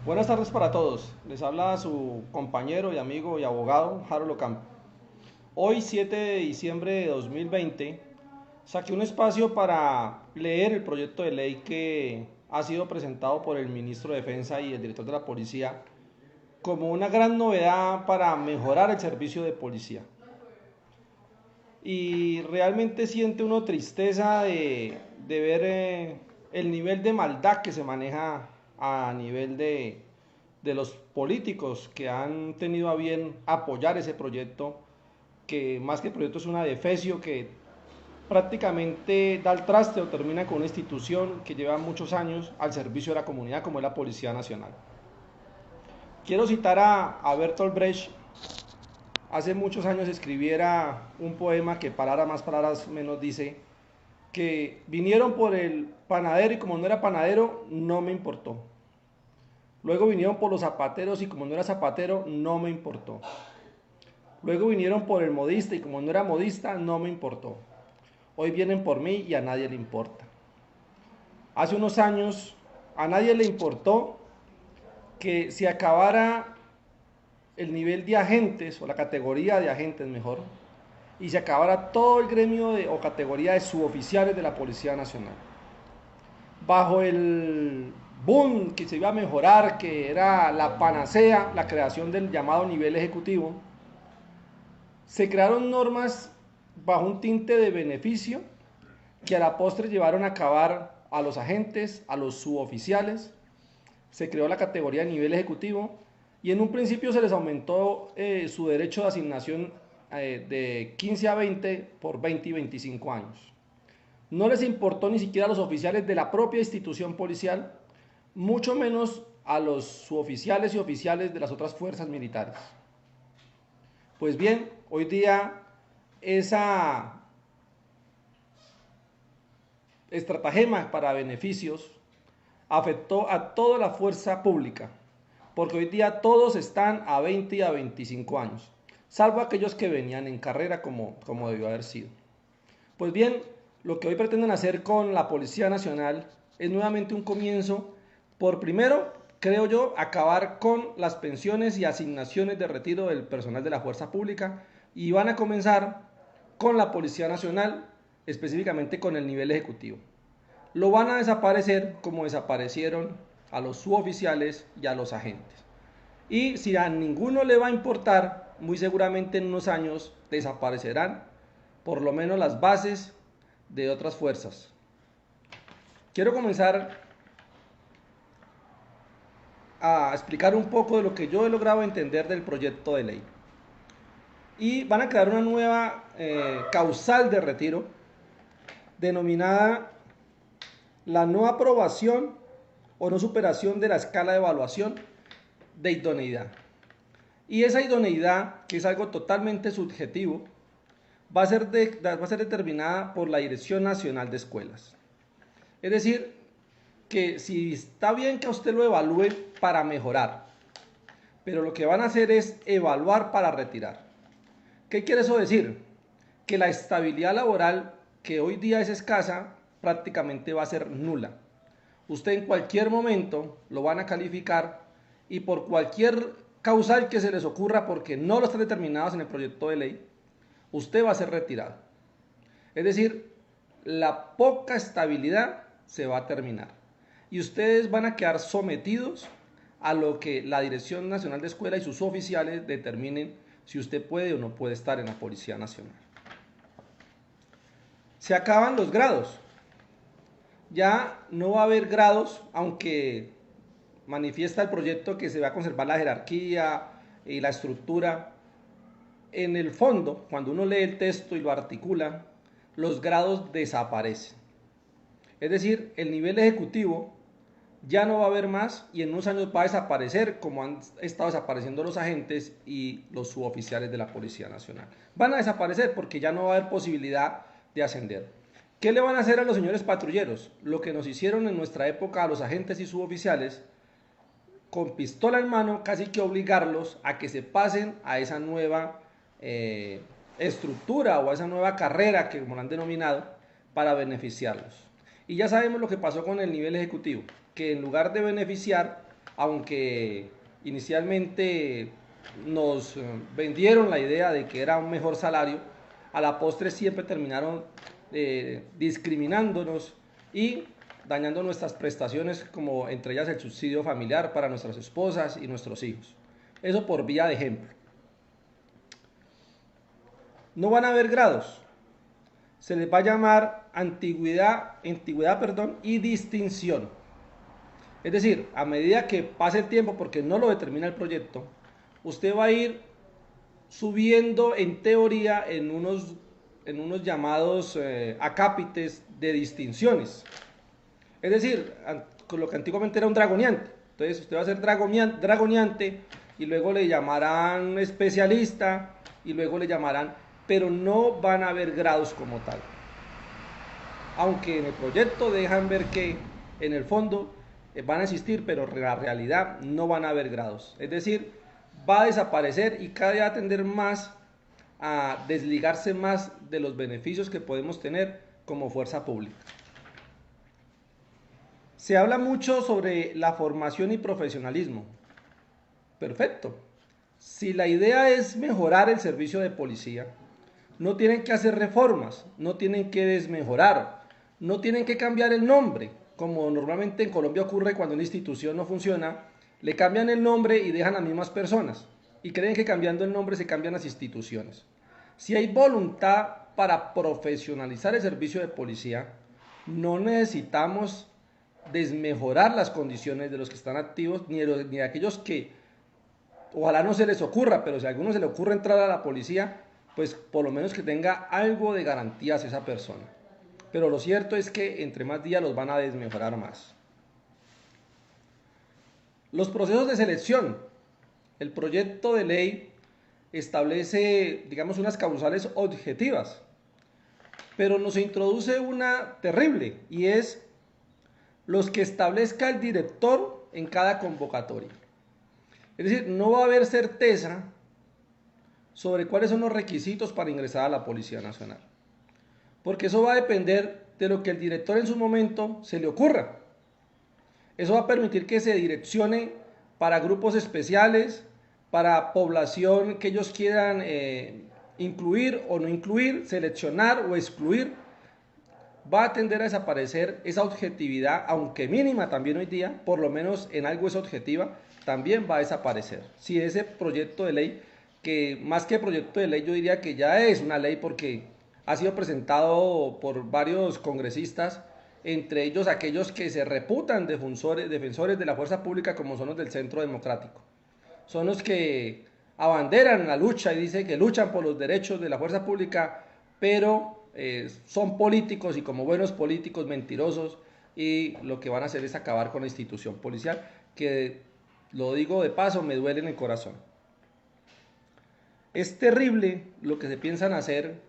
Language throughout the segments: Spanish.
Buenas tardes para todos. Les habla su compañero y amigo y abogado Harold Ocampo. Hoy, 7 de diciembre de 2020, saqué un espacio para leer el proyecto de ley que ha sido presentado por el ministro de Defensa y el director de la Policía como una gran novedad para mejorar el servicio de policía. Y realmente siente uno tristeza de ver el nivel de maldad que se maneja a nivel de los políticos que han tenido a bien apoyar ese proyecto, que más que proyecto es una defecio que prácticamente da el traste o termina con una institución que lleva muchos años al servicio de la comunidad como es la Policía Nacional. Quiero citar a Bertolt Brecht. Hace muchos años escribiera un poema que palabras más, palabras menos dice que vinieron por el panadero y como no era panadero no me importó. Luego vinieron por los zapateros y como no era zapatero no me importó. Luego vinieron por el modista y como no era modista no me importó. Hoy vienen por mí y a nadie le importa. Hace unos años a nadie le importó que se acabara el nivel de agentes, o la categoría de agentes mejor, y se acabara todo el gremio o categoría de suboficiales de la Policía Nacional. Bajo el boom que se iba a mejorar, que era la panacea, la creación del llamado nivel ejecutivo, se crearon normas bajo un tinte de beneficio que a la postre llevaron a acabar a los agentes, a los suboficiales. Se creó la categoría de nivel ejecutivo y en un principio se les aumentó su derecho de asignación de 15 a 20 por 20 y 25 años. No les importó ni siquiera a los oficiales de la propia institución policial, mucho menos a los suboficiales y oficiales de las otras fuerzas militares. Pues bien, hoy día esa estratagema para beneficios afectó a toda la fuerza pública, porque hoy día todos están a 20 y a 25 años, salvo aquellos que venían en carrera como debió haber sido. Pues bien, lo que hoy pretenden hacer con la Policía Nacional es nuevamente un comienzo por primero, creo yo, acabar con las pensiones y asignaciones de retiro del personal de la fuerza pública y van a comenzar con la Policía Nacional, específicamente con el nivel ejecutivo. Lo van a desaparecer como desaparecieron a los suboficiales y a los agentes. Y si a ninguno le va a importar, muy seguramente en unos años desaparecerán por lo menos las bases de otras fuerzas. Quiero comenzar a explicar un poco de lo que yo he logrado entender del proyecto de ley. Y van a crear una nueva causal de retiro denominada la no aprobación o no superación de la escala de evaluación de idoneidad. Y esa idoneidad, que es algo totalmente subjetivo, va a ser determinada por la Dirección Nacional de Escuelas. Es decir, que si está bien que a usted lo evalúe para mejorar, pero lo que van a hacer es evaluar para retirar. ¿Qué quiere eso decir? Que la estabilidad laboral, que hoy día es escasa, prácticamente va a ser nula. Usted en cualquier momento lo van a calificar y por cualquier causal que se les ocurra, porque no lo están determinados en el proyecto de ley, usted va a ser retirado. Es decir, la poca estabilidad se va a terminar y ustedes van a quedar sometidos a lo que la Dirección Nacional de Escuela y sus oficiales determinen si usted puede o no puede estar en la Policía Nacional. Se acaban los grados. Ya no va a haber grados, aunque manifiesta el proyecto que se va a conservar la jerarquía y la estructura. En el fondo, cuando uno lee el texto y lo articula, los grados desaparecen. Es decir, el nivel ejecutivo ya no va a haber más y en unos años va a desaparecer como han estado desapareciendo los agentes y los suboficiales de la Policía Nacional. Van a desaparecer porque ya no va a haber posibilidad de ascender. ¿Qué le van a hacer a los señores patrulleros? Lo que nos hicieron en nuestra época a los agentes y suboficiales, con pistola en mano, casi que obligarlos a que se pasen a esa nueva estructura o a esa nueva carrera que como lo han denominado para beneficiarlos. Y ya sabemos lo que pasó con el nivel ejecutivo, que en lugar de beneficiar aunque inicialmente nos vendieron la idea de que era un mejor salario, a la postre siempre terminaron discriminándonos y dañando nuestras prestaciones, como entre ellas el subsidio familiar para nuestras esposas y nuestros hijos. Eso por vía de ejemplo. No van a haber grados. Se les va a llamar antigüedad y distinción. Es decir, a medida que pase el tiempo, porque no lo determina el proyecto, usted va a ir subiendo en teoría en unos llamados acápites de distinciones. Es decir, con lo que antiguamente era un dragoniante. Entonces usted va a ser dragoniante y luego le llamarán especialista y luego le llamarán, pero no van a haber grados como tal. Aunque en el proyecto dejan ver que en el fondo van a existir, pero en la realidad no van a haber grados. Es decir, va a desaparecer y cada día va a tender más a desligarse más de los beneficios que podemos tener como fuerza pública. Se habla mucho sobre la formación y profesionalismo. Perfecto. Si la idea es mejorar el servicio de policía, no tienen que hacer reformas, no tienen que desmejorar, no tienen que cambiar el nombre, como normalmente en Colombia ocurre cuando una institución no funciona, le cambian el nombre y dejan a las mismas personas, y creen que cambiando el nombre se cambian las instituciones. Si hay voluntad para profesionalizar el servicio de policía, no necesitamos desmejorar las condiciones de los que están activos, ni de aquellos que ojalá no se les ocurra, pero si a alguno se le ocurre entrar a la policía, pues por lo menos que tenga algo de garantías esa persona. Pero lo cierto es que entre más días los van a desmejorar más. Los procesos de selección. El proyecto de ley establece, digamos, unas causales objetivas, pero nos introduce una terrible, y es los que establezca el director en cada convocatoria. Es decir, no va a haber certeza sobre cuáles son los requisitos para ingresar a la Policía Nacional, porque eso va a depender de lo que el director en su momento se le ocurra. Eso va a permitir que se direccione para grupos especiales, para población que ellos quieran incluir o no incluir, seleccionar o excluir. Va a tender a desaparecer esa objetividad, aunque mínima también hoy día, por lo menos en algo es objetiva, también va a desaparecer. Si ese proyecto de ley, que más que proyecto de ley yo diría que ya es una ley porque ha sido presentado por varios congresistas, entre ellos aquellos que se reputan defensores de la fuerza pública como son los del Centro Democrático. Son los que abanderan la lucha y dicen que luchan por los derechos de la fuerza pública, pero son políticos y como buenos políticos mentirosos y lo que van a hacer es acabar con la institución policial, que lo digo de paso, me duele en el corazón. Es terrible lo que se piensan hacer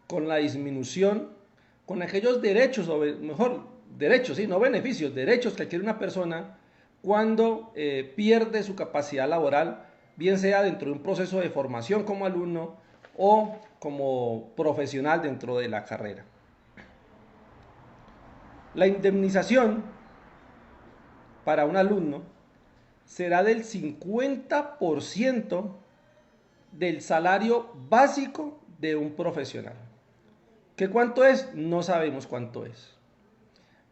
con la disminución, con aquellos derechos, o mejor, derechos, sí, no beneficios, derechos que adquiere una persona cuando pierde su capacidad laboral, bien sea dentro de un proceso de formación como alumno o como profesional dentro de la carrera. La indemnización para un alumno será del 50% del salario básico de un profesional. ¿Qué cuánto es? No sabemos cuánto es.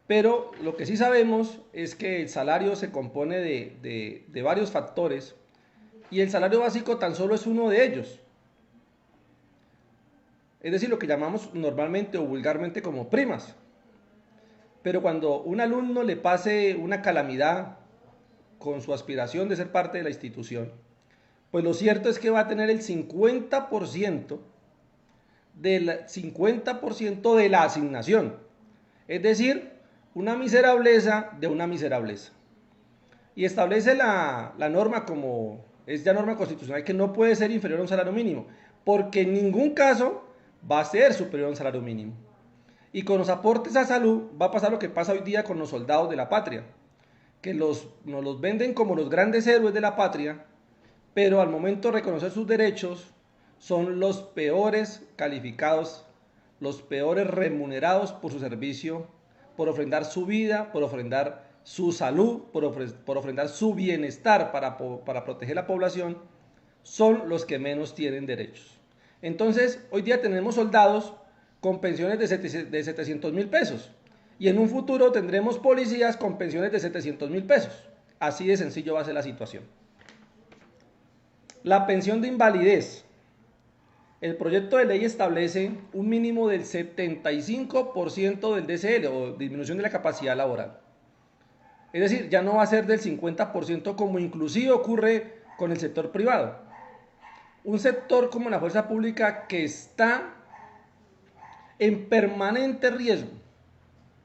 Pero lo que sí sabemos es que el salario se compone de varios factores y el salario básico tan solo es uno de ellos. Es decir, lo que llamamos normalmente o vulgarmente como primas. Pero cuando un alumno le pase una calamidad con su aspiración de ser parte de la institución, pues lo cierto es que va a tener el 50% de la asignación. Es decir, una miserableza de una miserableza. Y establece la norma, como es ya norma constitucional, que no puede ser inferior a un salario mínimo, porque en ningún caso va a ser superior a un salario mínimo. Y con los aportes a salud va a pasar lo que pasa hoy día con los soldados de la patria, que nos los venden como los grandes héroes de la patria, pero al momento de reconocer sus derechos son los peores calificados, los peores remunerados por su servicio, por ofrendar su vida, por ofrendar su salud, por ofrendar su bienestar para proteger la población, son los que menos tienen derechos. Entonces, hoy día tenemos soldados con pensiones de 700.000 pesos y en un futuro tendremos policías con pensiones de 700.000 pesos. Así de sencillo va a ser la situación. La pensión de invalidez. El proyecto de ley establece un mínimo del 75% del DCL o disminución de la capacidad laboral. Es decir, ya no va a ser del 50% como inclusive ocurre con el sector privado. Un sector como la fuerza pública que está en permanente riesgo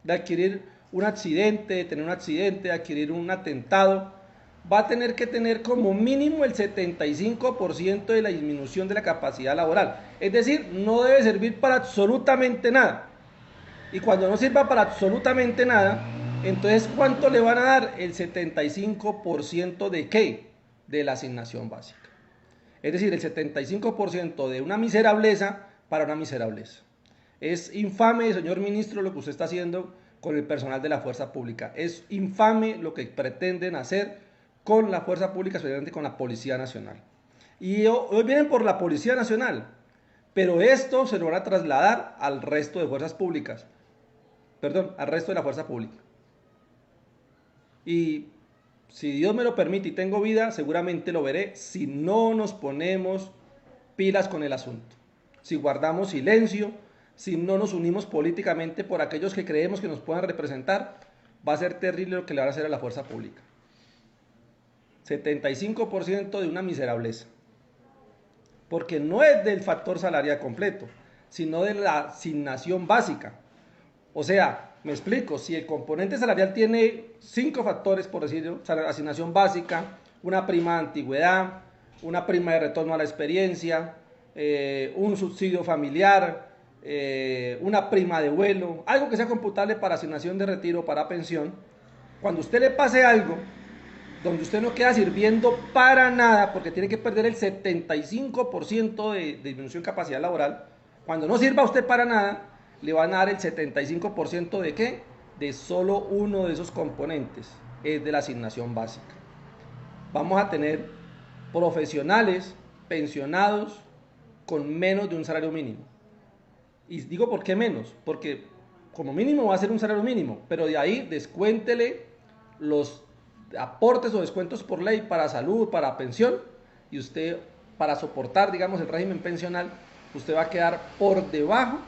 de adquirir un accidente, de tener un accidente, de adquirir un atentado, va a tener que tener como mínimo el 75% de la disminución de la capacidad laboral. Es decir, no debe servir para absolutamente nada. Y cuando no sirva para absolutamente nada, entonces ¿cuánto le van a dar? El 75% de ¿qué? De la asignación básica. Es decir, el 75% de una miserableza para una miserableza. Es infame, señor ministro, lo que usted está haciendo con el personal de la fuerza pública. Es infame lo que pretenden hacer con la fuerza pública, especialmente con la Policía Nacional. Y hoy vienen por la Policía Nacional, pero esto se lo van a trasladar al resto de fuerzas públicas. Perdón, al resto de la fuerza pública. Y si Dios me lo permite y tengo vida, seguramente lo veré si no nos ponemos pilas con el asunto. Si guardamos silencio, si no nos unimos políticamente por aquellos que creemos que nos puedan representar, va a ser terrible lo que le van a hacer a la fuerza pública. 75% de una miserableza. Porque no es del factor salarial completo, sino de la asignación básica. O sea, me explico, si el componente salarial tiene 5 factores, por decirlo, asignación básica, una prima de antigüedad, una prima de retorno a la experiencia, un subsidio familiar, una prima de vuelo, algo que sea computable para asignación de retiro, para pensión, cuando usted le pase algo, donde usted no queda sirviendo para nada, porque tiene que perder el 75% de disminución de capacidad laboral, cuando no sirva a usted para nada, le van a dar el 75% de ¿qué? De solo uno de esos componentes, es de la asignación básica. Vamos a tener profesionales pensionados con menos de un salario mínimo. Y digo, ¿por qué menos? Porque como mínimo va a ser un salario mínimo, pero de ahí descuéntele los aportes o descuentos por ley para salud, para pensión, y usted, para soportar, digamos, el régimen pensional, usted va a quedar por debajo,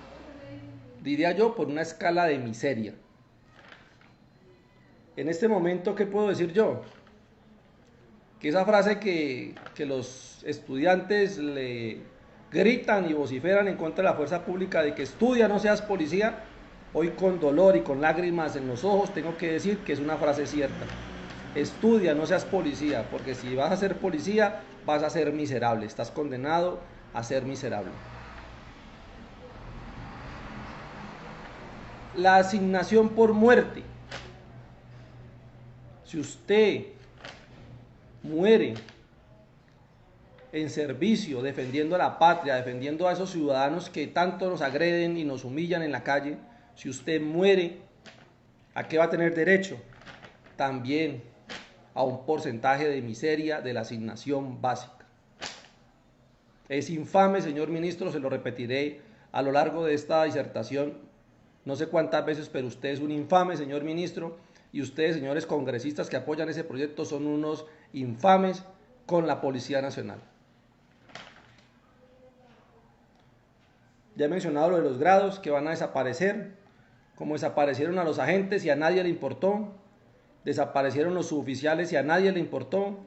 diría yo, por una escala de miseria. En este momento, ¿qué puedo decir yo? Que esa frase que los estudiantes le gritan y vociferan en contra de la fuerza pública de que estudia, no seas policía, hoy con dolor y con lágrimas en los ojos tengo que decir que es una frase cierta. Estudia, no seas policía, porque si vas a ser policía vas a ser miserable, estás condenado a ser miserable. La asignación por muerte. Si usted muere en servicio, defendiendo a la patria, defendiendo a esos ciudadanos que tanto nos agreden y nos humillan en la calle, si usted muere, ¿a qué va a tener derecho? También a un porcentaje de miseria de la asignación básica. Es infame, señor ministro, se lo repetiré a lo largo de esta disertación, no sé cuántas veces, pero usted es un infame, señor ministro, y ustedes, señores congresistas que apoyan ese proyecto, son unos infames con la Policía Nacional. Ya he mencionado lo de los grados que van a desaparecer, como desaparecieron a los agentes y a nadie le importó, desaparecieron los suboficiales y a nadie le importó,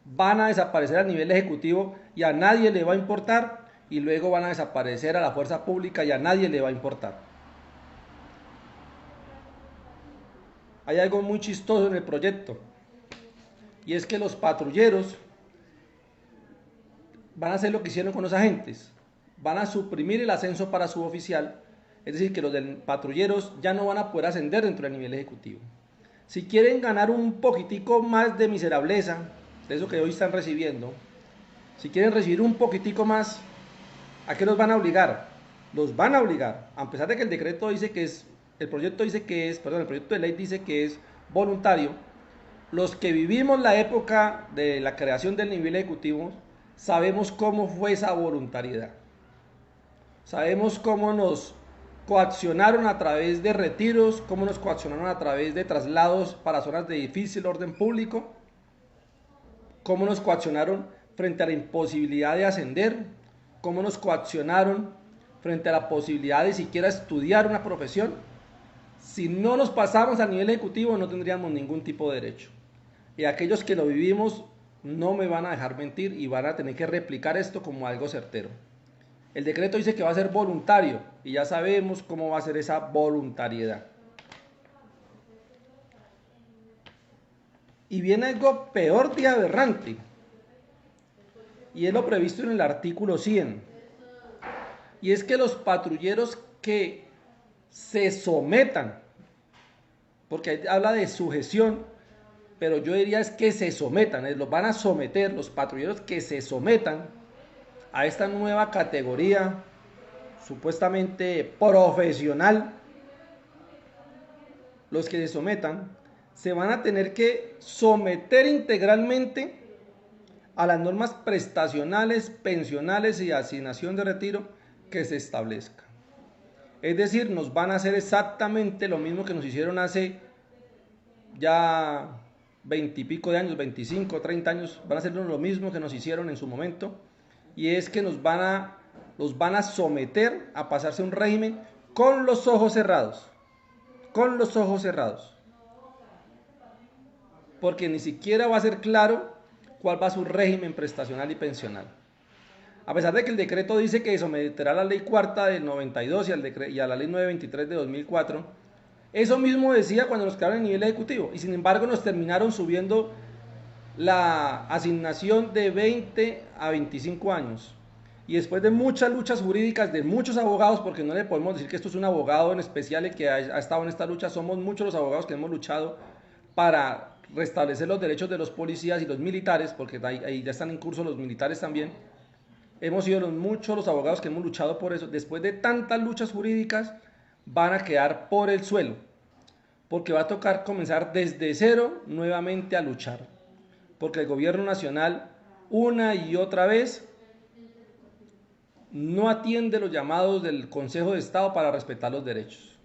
van a desaparecer al nivel ejecutivo y a nadie le va a importar, y luego van a desaparecer a la fuerza pública y a nadie le va a importar. Hay algo muy chistoso en el proyecto, y es que los patrulleros van a hacer lo que hicieron con los agentes, van a suprimir el ascenso para suboficial, es decir, que los patrulleros ya no van a poder ascender dentro del nivel ejecutivo. Si quieren ganar un poquitico más de miserableza, de eso que hoy están recibiendo, si quieren recibir un poquitico más, ¿a qué los van a obligar? Los van a obligar, a pesar de que el decreto dice que es, el proyecto de ley dice que es voluntario, los que vivimos la época de la creación del nivel ejecutivo, sabemos cómo fue esa voluntariedad. Sabemos cómo nos coaccionaron a través de retiros, cómo nos coaccionaron a través de traslados para zonas de difícil orden público, cómo nos coaccionaron frente a la imposibilidad de ascender, cómo nos coaccionaron frente a la posibilidad de siquiera estudiar una profesión. Si no nos pasamos al nivel ejecutivo no tendríamos ningún tipo de derecho. Y aquellos que lo vivimos no me van a dejar mentir y van a tener que replicar esto como algo certero. El decreto dice que va a ser voluntario y ya sabemos cómo va a ser esa voluntariedad. Y viene algo peor de aberrante, y es lo previsto en el artículo 100, y es que los patrulleros que se sometan, porque habla de sujeción, pero yo diría es que se sometan, los van a someter, los patrulleros que se sometan a esta nueva categoría supuestamente profesional, los que se sometan se van a tener que someter integralmente a las normas prestacionales, pensionales y de asignación de retiro que se establezcan. Es decir, nos van a hacer exactamente lo mismo que nos hicieron hace ya 20 y pico de años, 25, 30 años, van a hacer lo mismo que nos hicieron en su momento, y es que los van a someter a pasarse un régimen con los ojos cerrados, porque ni siquiera va a ser claro cuál va a ser su régimen prestacional y pensional. A pesar de que el decreto dice que someterá a la ley cuarta del 92 y a la ley 923 de 2004, eso mismo decía cuando nos quedaron en nivel ejecutivo, y sin embargo nos terminaron subiendo la asignación de 20 a 25 años. Y después de muchas luchas jurídicas de muchos abogados, porque no le podemos decir que esto es un abogado en especial el que ha estado en esta lucha, somos muchos los abogados que hemos luchado para restablecer los derechos de los policías y los militares, porque ahí ya están en curso los militares también. Hemos sido muchos los abogados que hemos luchado por eso. Después de tantas luchas jurídicas, van a quedar por el suelo, porque va a tocar comenzar desde cero nuevamente a luchar, porque el gobierno nacional una y otra vez no atiende los llamados del Consejo de Estado para respetar los derechos.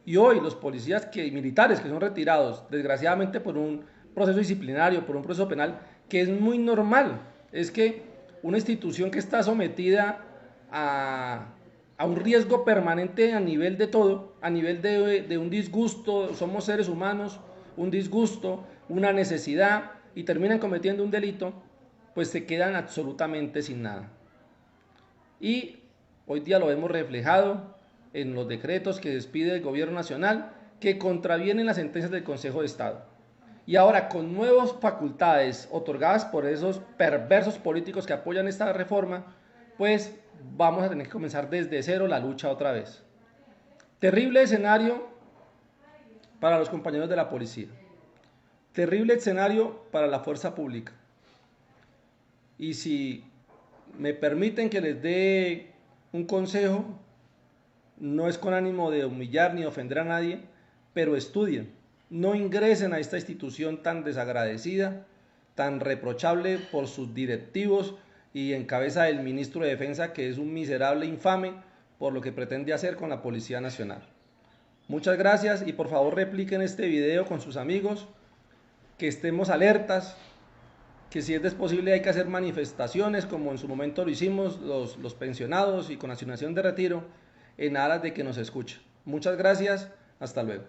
Y hoy los policías militares que son retirados, desgraciadamente por un proceso disciplinario, por un proceso penal, que es muy normal, es que una institución que está sometida a un riesgo permanente a nivel de todo, a nivel de un disgusto, somos seres humanos, un disgusto, una necesidad, y terminan cometiendo un delito, pues se quedan absolutamente sin nada. Y hoy día lo hemos reflejado en los decretos que despide el gobierno nacional, que contravienen las sentencias del Consejo de Estado. Y ahora, con nuevas facultades otorgadas por esos perversos políticos que apoyan esta reforma, pues vamos a tener que comenzar desde cero la lucha otra vez. Terrible escenario para los compañeros de la policía. Terrible escenario para la fuerza pública. Y si me permiten que les dé un consejo, no es con ánimo de humillar ni ofender a nadie, pero estudien. No ingresen a esta institución tan desagradecida, tan reprochable por sus directivos y en cabeza del ministro de Defensa, que es un miserable infame por lo que pretende hacer con la Policía Nacional. Muchas gracias y por favor repliquen este video con sus amigos, que estemos alertas, que si es posible hay que hacer manifestaciones como en su momento lo hicimos los pensionados y con asignación de retiro en aras de que nos escuchen. Muchas gracias, hasta luego.